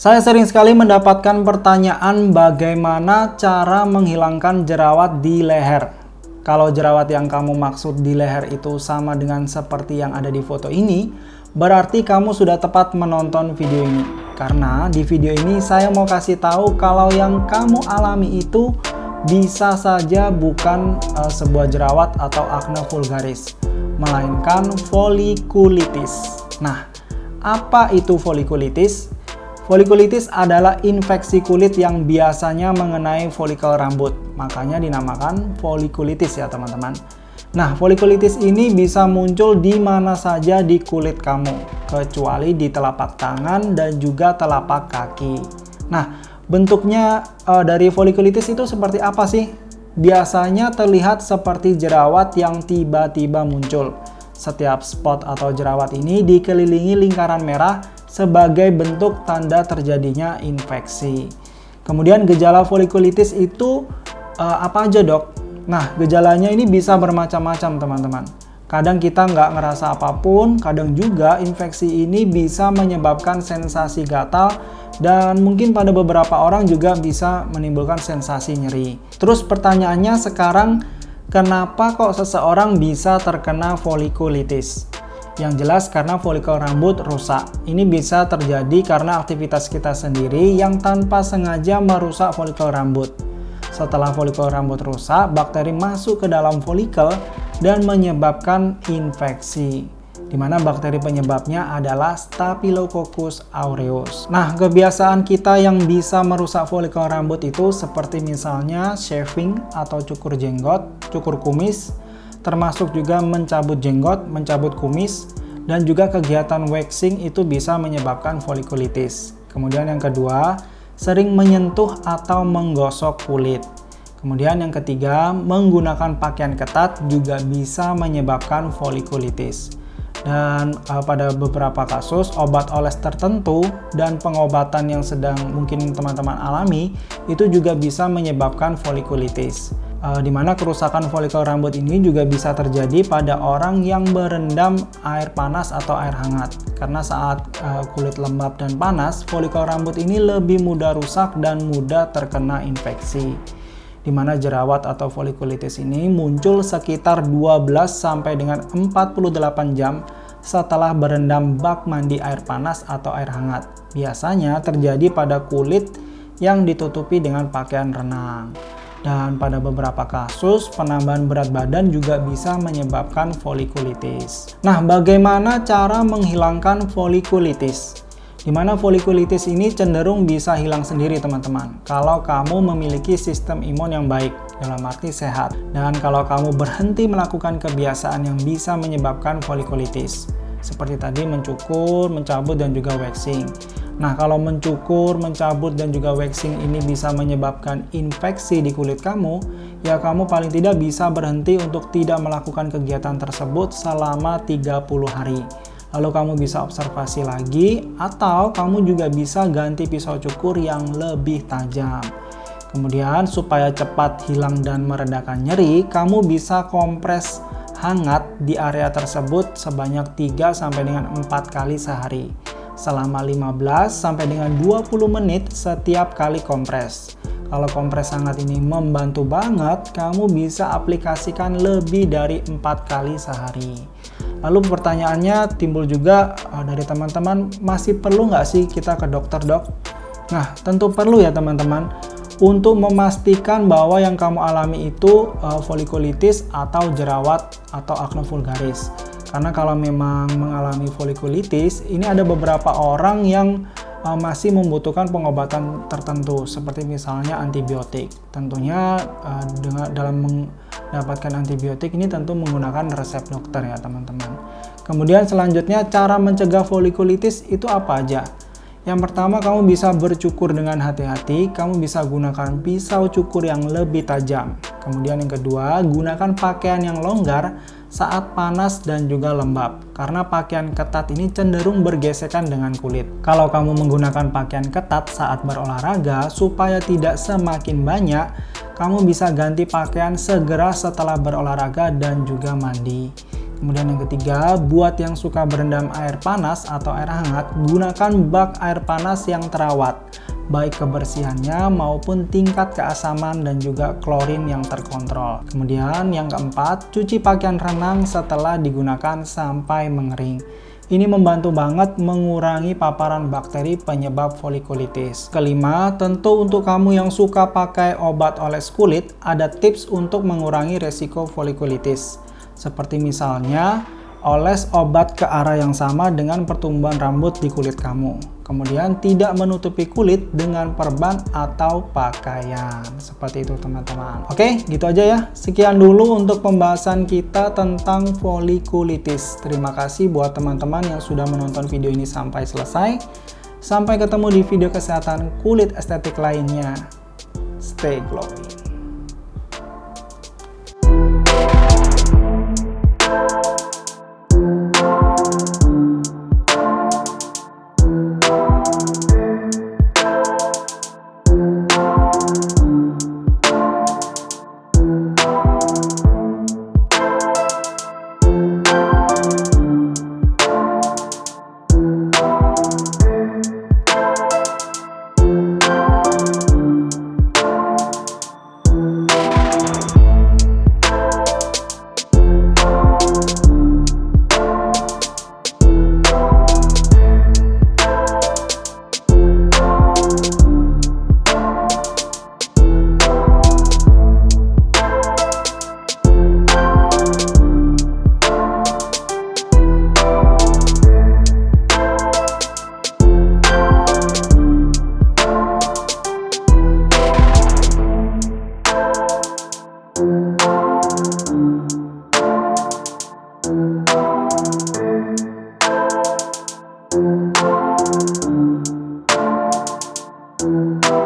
Saya sering sekali mendapatkan pertanyaan bagaimana cara menghilangkan jerawat di leher. Kalau jerawat yang kamu maksud di leher itu sama dengan seperti yang ada di foto ini, berarti kamu sudah tepat menonton video ini. Karena di video ini saya mau kasih tahu kalau yang kamu alami itu bisa saja bukan sebuah jerawat atau akne vulgaris, melainkan folikulitis. Nah, apa itu folikulitis? Folikulitis adalah infeksi kulit yang biasanya mengenai folikel rambut, makanya dinamakan folikulitis ya teman-teman. Nah, folikulitis ini bisa muncul di mana saja di kulit kamu, kecuali di telapak tangan dan juga telapak kaki. Nah, bentuknya dari folikulitis itu seperti apa sih? Biasanya terlihat seperti jerawat yang tiba-tiba muncul. Setiap spot atau jerawat ini dikelilingi lingkaran merah sebagai bentuk tanda terjadinya infeksi. Kemudian gejala folikulitis itu apa aja dok? Nah, gejalanya ini bisa bermacam-macam teman-teman. Kadang kita nggak ngerasa apapun, kadang juga infeksi ini bisa menyebabkan sensasi gatal, dan mungkin pada beberapa orang juga bisa menimbulkan sensasi nyeri. Terus pertanyaannya sekarang, kenapa kok seseorang bisa terkena folikulitis? Yang jelas karena folikel rambut rusak. Ini bisa terjadi karena aktivitas kita sendiri yang tanpa sengaja merusak folikel rambut. Setelah folikel rambut rusak, bakteri masuk ke dalam folikel dan menyebabkan infeksi, di mana bakteri penyebabnya adalah Staphylococcus aureus. Nah, kebiasaan kita yang bisa merusak folikel rambut itu seperti misalnya shaving atau cukur jenggot, cukur kumis, termasuk juga mencabut jenggot, mencabut kumis, dan juga kegiatan waxing itu bisa menyebabkan folikulitis. Kemudian yang kedua, sering menyentuh atau menggosok kulit. Kemudian yang ketiga, menggunakan pakaian ketat juga bisa menyebabkan folikulitis. Dan pada beberapa kasus, obat oles tertentu dan pengobatan yang sedang mungkin teman-teman alami itu juga bisa menyebabkan folikulitis. Di mana kerusakan folikel rambut ini juga bisa terjadi pada orang yang berendam air panas atau air hangat. Karena saat kulit lembab dan panas, folikel rambut ini lebih mudah rusak dan mudah terkena infeksi. Di mana jerawat atau folikulitis ini muncul sekitar 12 sampai dengan 48 jam setelah berendam bak mandi air panas atau air hangat. Biasanya terjadi pada kulit yang ditutupi dengan pakaian renang. Dan pada beberapa kasus, penambahan berat badan juga bisa menyebabkan folikulitis. Nah, bagaimana cara menghilangkan folikulitis? Di mana folikulitis ini cenderung bisa hilang sendiri teman-teman, kalau kamu memiliki sistem imun yang baik, dalam arti sehat. Dan kalau kamu berhenti melakukan kebiasaan yang bisa menyebabkan folikulitis, seperti tadi mencukur, mencabut, dan juga waxing. Nah, kalau mencukur, mencabut, dan juga waxing ini bisa menyebabkan infeksi di kulit kamu, ya kamu paling tidak bisa berhenti untuk tidak melakukan kegiatan tersebut selama 30 hari. Lalu kamu bisa observasi lagi, atau kamu juga bisa ganti pisau cukur yang lebih tajam. Kemudian, supaya cepat hilang dan meredakan nyeri, kamu bisa kompres hangat di area tersebut sebanyak 3-4 kali sehari, selama 15 sampai dengan 20 menit setiap kali kompres. Kalau kompres hangat ini membantu banget, kamu bisa aplikasikan lebih dari 4 kali sehari. Lalu pertanyaannya timbul juga dari teman-teman, masih perlu nggak sih kita ke dokter dok? Nah, tentu perlu ya teman-teman, untuk memastikan bahwa yang kamu alami itu folikulitis atau jerawat atau akne vulgaris. Karena kalau memang mengalami folikulitis, ini ada beberapa orang yang masih membutuhkan pengobatan tertentu, seperti misalnya antibiotik. Tentunya dalam mendapatkan antibiotik ini tentu menggunakan resep dokter ya teman-teman. Kemudian selanjutnya, cara mencegah folikulitis itu apa aja? Yang pertama, kamu bisa bercukur dengan hati-hati, kamu bisa gunakan pisau cukur yang lebih tajam. Kemudian yang kedua, gunakan pakaian yang longgar saat panas dan juga lembab, karena pakaian ketat ini cenderung bergesekan dengan kulit. Kalau kamu menggunakan pakaian ketat saat berolahraga, supaya tidak semakin banyak, kamu bisa ganti pakaian segera setelah berolahraga dan juga mandi. Kemudian yang ketiga, buat yang suka berendam air panas atau air hangat, gunakan bak air panas yang terawat, baik kebersihannya maupun tingkat keasaman dan juga klorin yang terkontrol. Kemudian yang keempat, cuci pakaian renang setelah digunakan sampai mengering. Ini membantu banget mengurangi paparan bakteri penyebab folikulitis. Kelima, tentu untuk kamu yang suka pakai obat oles kulit, ada tips untuk mengurangi resiko folikulitis. Seperti misalnya, oles obat ke arah yang sama dengan pertumbuhan rambut di kulit kamu. Kemudian tidak menutupi kulit dengan perban atau pakaian. Seperti itu teman-teman. Oke, gitu aja ya. Sekian dulu untuk pembahasan kita tentang folikulitis. Terima kasih buat teman-teman yang sudah menonton video ini sampai selesai. Sampai ketemu di video kesehatan kulit estetik lainnya. Stay glowing. Thank you.